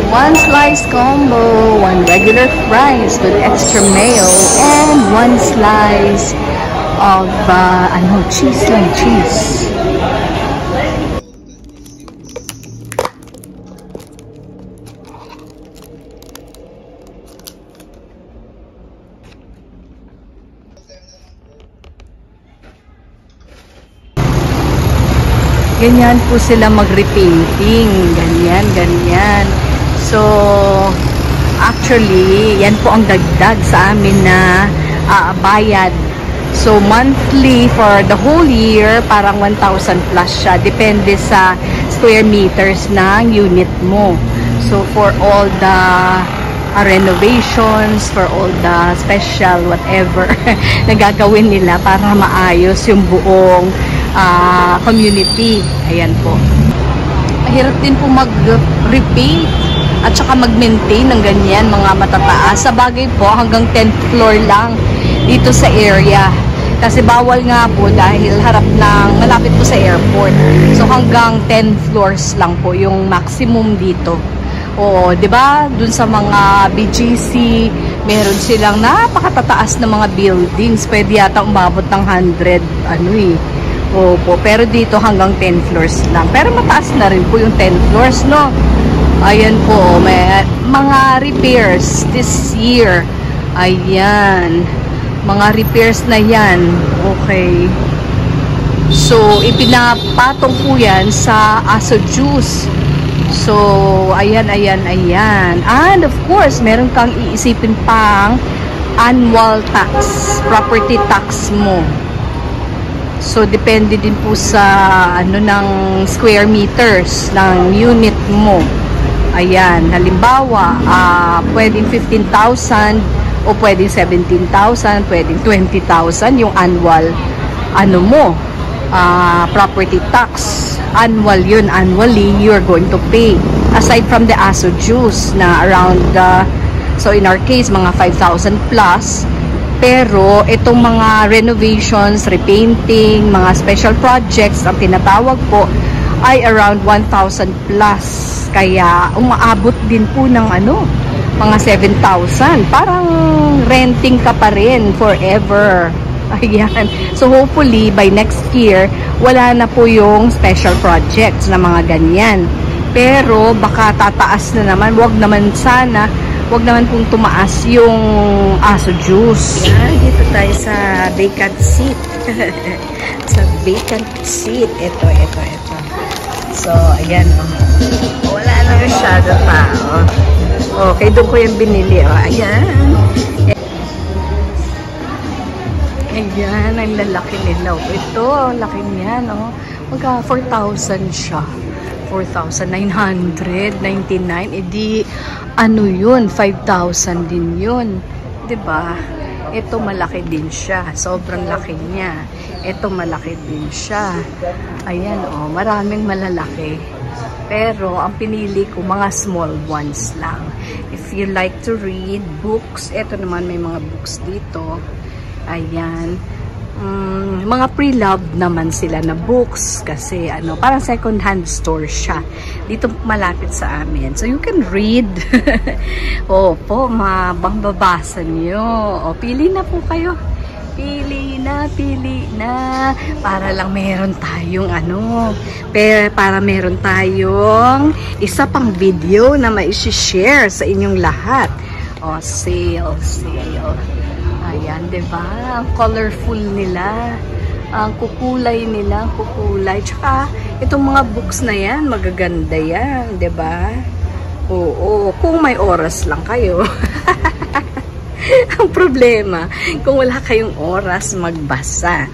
One slice combo, one regular fries with extra mayo, and one slice of cheese lang, cheese. Ganyan po sila mag-repainting. Ganyan, ganyan. So, actually, yan po ang dagdag sa amin na bayad. So, monthly for the whole year, parang 1,000 plus siya. Depende sa square meters ng unit mo. So, for all the renovations, for all the special whatever na gagawin nila para maayos yung buong community. Ayan po. Mahirap din po mag-repaint at saka mag-maintain ng ganyan mga matataas. Sa bagay po, hanggang 10th floor lang dito sa area. Kasi bawal nga po dahil malapit po sa airport. So hanggang 10 floors lang po yung maximum dito. Oo, 'di ba? Dun sa mga BGC, meron silang napakatataas na mga buildings. Pwede yata umabot ng 100 Opo, pero dito hanggang 10 floors lang. Pero mataas na rin po yung 10 floors, no? Ayan po, may mga repairs this year. Ayan. Mga repairs na yan. Okay. So, ipinapatong po yan sa Aso Juice. So, ayan, ayan, ayan. And of course, meron kang iisipin pang annual tax, property tax mo. So, depende din po sa ng square meters ng unit mo. Ayan, halimbawa, pwedeng 15,000 o pwedeng 17,000, pwedeng 20,000 yung annual property tax. Annual yun. Annually, you're going to pay. Aside from the Aso Juice na around, so in our case, mga 5,000 plus. Pero itong mga renovations, repainting, mga special projects, ang tinatawag po ay around 1,000 plus. Kaya umaabot din po ng mga 7,000. Parang renting ka pa rin forever. Ayan. So hopefully by next year, wala na po yung special projects na mga ganyan. Pero baka tataas na naman. Wag naman pong tumaas yung Aso Juice. Yan, dito tayo sa vacant seat. Sa vacant seat. Ito. So, ayan. Wala na masyado pa. Okay, doon ko yung binili. Ayan. Ayan, ang lalaki nila. Ito, ang laki niyan. Magka 4,000 siya. 4,999. Edi, yun? 5,000 din yun. Diba? Ito malaki din siya. Sobrang laki niya. Ito malaki din siya. Ayan, maraming malalaki. Pero, ang pinili ko, mga small ones lang. If you like to read books, ito naman may mga books dito. Ayan. Mga pre-loved naman sila na books kasi parang second hand store siya dito malapit sa amin, so you can read. Opo, mababasa nyo. Pili na po kayo, pili na para lang meron tayong para meron tayong isa pang video na mai-share sa inyong lahat. Sale. Ayan, diba? Ang colorful nila. Ang kukulay nila. Tsaka, itong mga books na yan, magaganda yan. Diba? Oo. Kung may oras lang kayo. Ang problema, kung wala kayong oras magbasa.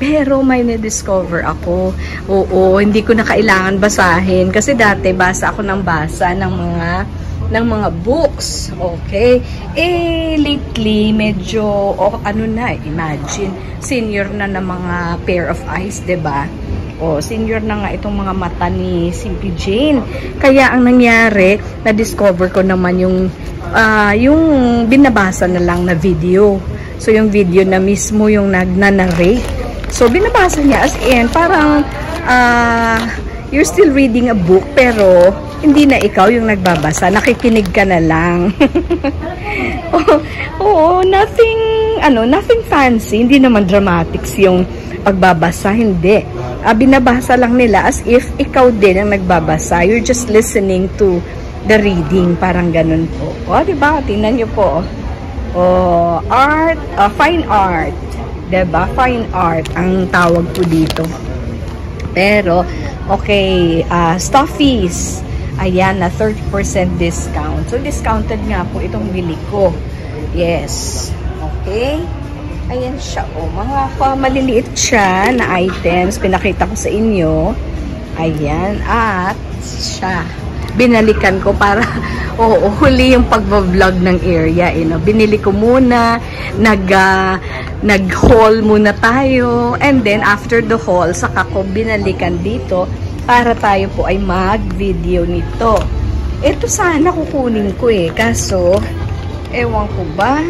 Pero may na-discover ako. Oo, hindi ko na kailangan basahin. Kasi dati, basa ako ng basa ng mga books. Okay? Lately, medyo, imagine, senior na ng mga pair of eyes, diba? Senior na nga itong mga mata ni Simply Jane. Kaya ang nangyari, na-discover ko naman yung binabasa na lang na video. So, yung video na mismo yung nag-narrate. So, binabasa niya as in, parang, you're still reading a book, pero hindi na ikaw yung nagbabasa. Nakikinig ka na lang. Oo, nothing fancy. Hindi naman dramatics yung pagbabasa. Hindi. Binabasa lang nila as if ikaw din ang nagbabasa. You're just listening to the reading. Parang ganun po. O, diba? Tingnan nyo po. O, art, fine art. Diba? Fine art ang tawag po dito. Pero, okay, stuffies. Ayan, na 30% discount. So, discounted nga po itong bili ko. Yes. Okay. Ayan siya. O, mga maliliit siya na items. Pinakita ko sa inyo. Ayan. At, siya. Binalikan ko para, huli yung pagbablog ng area. Binili ko muna. Nag-haul muna tayo. And then, after the haul, saka ko binalikan dito para tayo po ay mag-video nito. Ito sana kukunin ko kaso, ewan ko ba?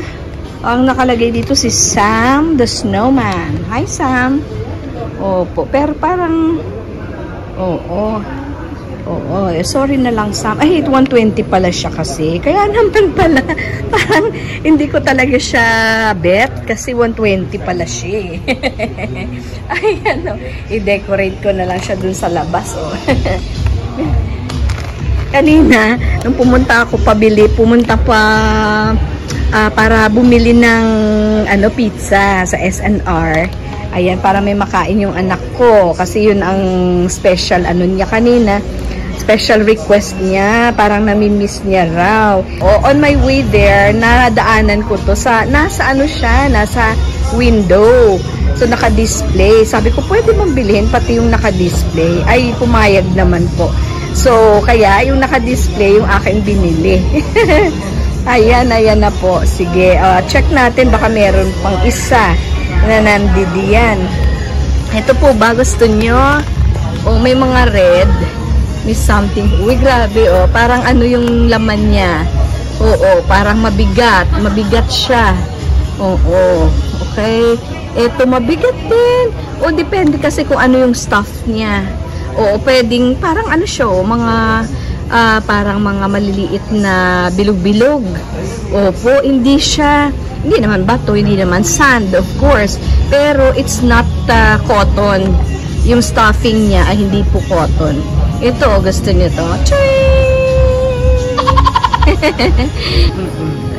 Ang nakalagay dito si Sam the Snowman. Hi, Sam. Opo, pero parang, sorry na lang, Sam. Ay, 120 pala siya kasi. Kaya naman pala, parang hindi ko talaga siya bet kasi 120 pala siya. Ayan, i-decorate ko na lang siya dun sa labas. Kanina, nung pumunta ako pumunta pa para bumili ng pizza sa SNR. Ayan, para may makain yung anak ko. Kasi yun ang special niya kanina. Special request niya. Parang namimiss niya raw. On my way there, nadaanan ko to nasa window. So, naka-display. Sabi ko, pwede mong bilhin pati yung naka-display. Ay, pumayag naman po. So, kaya yung naka-display yung aking binili. Ayan na po. Sige, check natin. Baka meron pang isa na nandidiyan. Ito po ba gusto nyo? May mga red. May something. Uy, grabe parang yung laman niya. Parang mabigat. Mabigat siya. Okay. Ito mabigat din. Depende kasi kung ano yung stuff niya. Pwedeng parang siya parang mga maliliit na bilog-bilog. Hindi siya, hindi naman bato, hindi naman sand, of course. Pero it's not cotton. Yung stuffing niya ay hindi po cotton. Ito, gusto niyo to.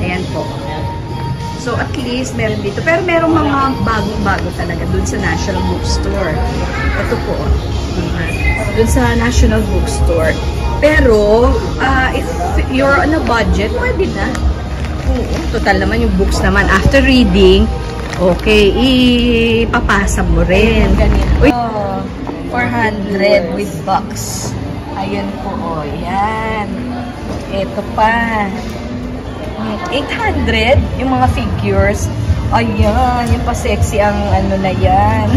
Ayan po. So, at least meron dito. Pero merong mga bagong-bago talaga dun sa National Bookstore. Ito po. Dun sa National Bookstore. Pero, if you're on a budget, pwede na. Total naman yung books naman. After reading, okay, ipapasa mo rin. Uy, 400 with box. Ayan po, yan. Ito pa. 800, yung mga figures. Ayan, yung pa-sexy ang na yan.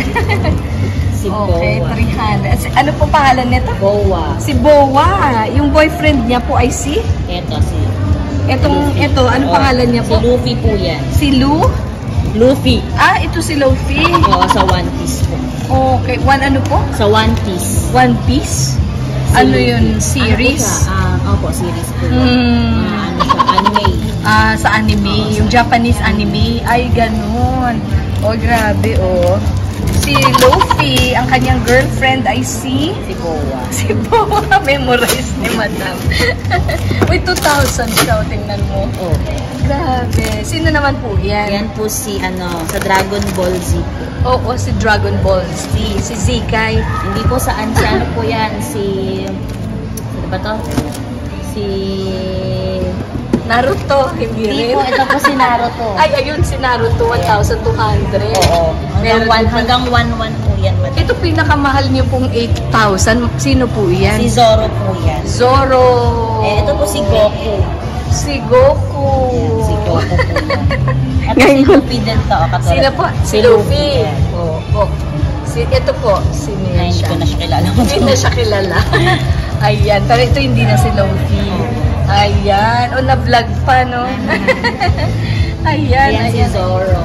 Si okay, Boa. 300. Ano po pangalan nito? Boa. Si Boa. Yung boyfriend niya po ay si? Ito, ano pangalan niya po? Si Luffy po yan. Si Luffy. Ito si Luffy. Sa One Piece po. Okay, ano po? Sa One Piece. One Piece? Ano yun? Series? Opo, series po. Anime. Sa anime. Yung Japanese anime. Ay, ganun. Grabe, Si Luffy, ang kanyang girlfriend ay si Boa. Si Boa. Memorize ni Madam. Uy, 2,000 siya. Tingnan mo. Grabe. Sino naman po yan? Yan po si, sa Dragon Ball Z. Si Dragon Ball Z. Si Zikai. Hindi po saan si po yan. Ano ba to? Si Naruto. Hindi po, ito po si Naruto. Ay, ayun si Naruto. 1,200. Hanggang 1,1 po yan. Ito pinakamahal niyo pong 8,000. Sino po yan? Si Zoro po yan. Zoro. Ito po si Goku. Si Goku. Si Goku po yan. At si Luffy din to. Sino po? Si Luffy. Ito po. Sino yan siya? Hindi ko na siya kilala. Hindi na siya kilala. Ayan. Pero ito hindi na si Luffy. Ayan. Na-vlog pa, no? Ayan. Si Zoro.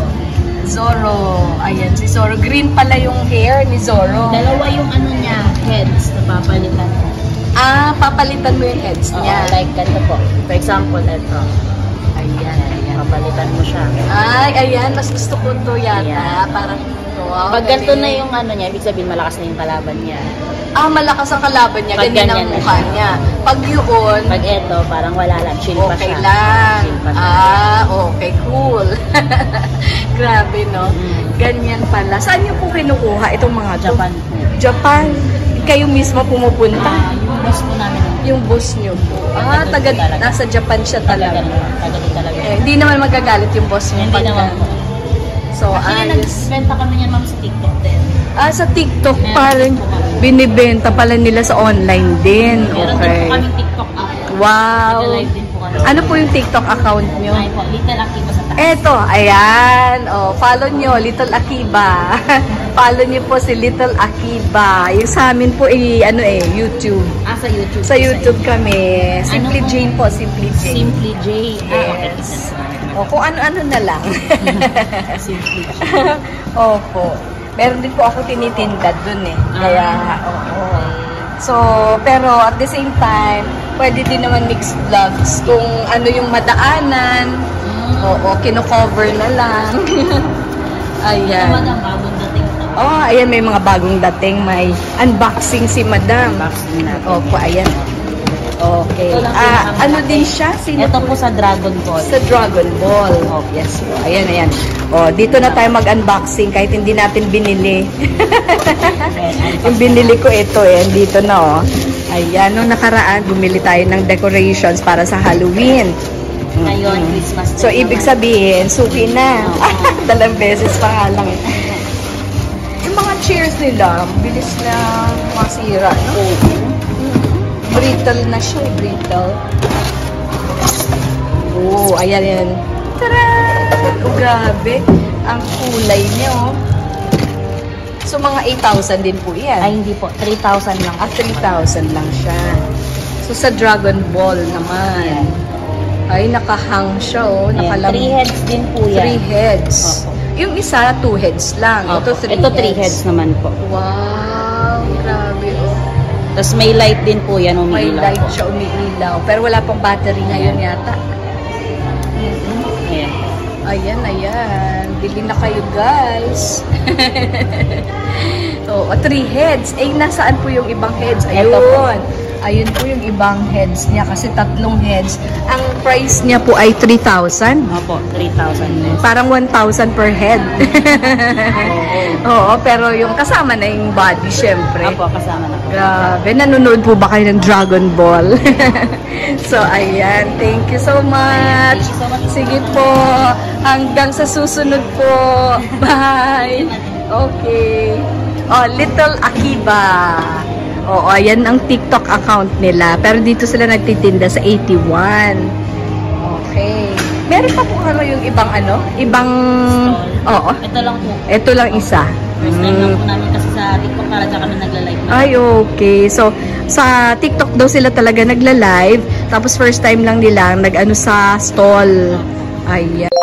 Zoro. Ayan, si Zoro. Green pala yung hair ni Zoro. Dalawa yung niya. heads na papalitan mo. Papalitan mo yung heads niya. Like ganito po. For example, ito. Ayan, ayan. Papalitan mo siya. Ay, ayan. Mas gusto ko to yata. Ayan. Parang ito. Pag ganito na yung ano niya, ibig sabihin malakas na yung kalaban niya. Malakas ang kalaban niya. Pag Ganyan ang ganyan na mukha siya. niya. Pag yun, Pag ito, parang wala lang. Chill pa okay siya. lang. Chill pa siya. Okay, cool. Grabe, no? Ganyan pala. Saan niyo po kinukuha itong mga to? Japan po. Japan. Kayo mismo pumupunta? Yung boss po namin. Yung boss niyo po. Nasa Japan siya talaga. Talaga. Hindi naman magagalit yung boss niyo. Hindi naman po. So, Actually, nagbenta kami niyan ma'am sa TikTok din. sa TikTok Meron parang din po kami. binibenta pala nila sa online din. Meron din Okay. po kaming TikTok app. Wow. Nag-live din po kami. Ano po yung TikTok account niyo? Ay po, Little Akiba sa taas. Eto, ayan. Follow nyo, Little Akiba. Follow nyo po si Little Akiba. Yung sa amin po, YouTube. Sa YouTube. Sa YouTube kami. Simply Ano po? Jane po, Simply Jane. Simply J. Yes. Kung ano-ano na lang. Simply J. Opo. Meron din po ako tinitinda dun Kaya, oo. So, pero at the same time, pwede din naman mixed vlogs kung ano yung madaanan. Oo, kino-cover na lang. Ayan. Madam, bagong dating ito. Ayan, may mga bagong dating. May unboxing si Madam. Unboxing natin. Opo, ayan. Okay. Ito lang pinaka- Ano din siya? Ito po sa Dragon Ball. Sa Dragon Ball. Yes po. Ayan, ayan. Dito na tayo mag-unboxing kahit hindi natin binili. Yung binili ko ito dito na Ayan, nung nakaraan, bumili tayo ng decorations para sa Halloween. Ngayon, Christmas. So, ibig sabihin, suki na. Dalang beses pa nga lang. Yung mga chairs nila, bilis na masira, no? Brittle na siya, brittle. Ayan yan. Tara! Grabe. Ang kulay niya, So, mga 8,000 din po yan. Ay, hindi po. 3,000 lang. 3,000 lang siya. So, sa Dragon Ball naman. Ay, nakahang siya, Nakalam. 3 heads din po yan. 3 heads. Yung isa, 2 heads lang. Ito, 3 Ito 3 heads naman po. Wow, grabe, Tapos may light din po yan, May umiilaw light po. siya, umiilaw. Pero wala pang battery ngayon yata. Ayan. Ayan, ayan. Bili na kayo, guys. 3 heads. Nasaan po yung ibang heads? Ito po. Ayun. Ayun po yung ibang heads niya kasi 3 heads. Ang price niya po ay 3,000. Opo, 3,000. Parang 1,000 per head. Oo, pero yung kasama na yung body, syempre. Opo, kasama na po. Grabe, nanonood po ba kayo ng Dragon Ball? So, ayan. Thank you so much. Thank you so much. Sige po. Hanggang sa susunod po. Bye. Okay. Little Akiba. Ayan ang TikTok account nila. Pero dito sila nagtitinda sa 81. Okay. Meron pa po yung ibang Ibang... Stall. Oo. Ito lang po. Ito lang isa. First time lang po namin kasi sa TikTok para dyan kami nagla-live. Ay, okay. So, sa TikTok daw sila talaga nagla-live. Tapos first time lang nila nag-ano sa stall. Ayan.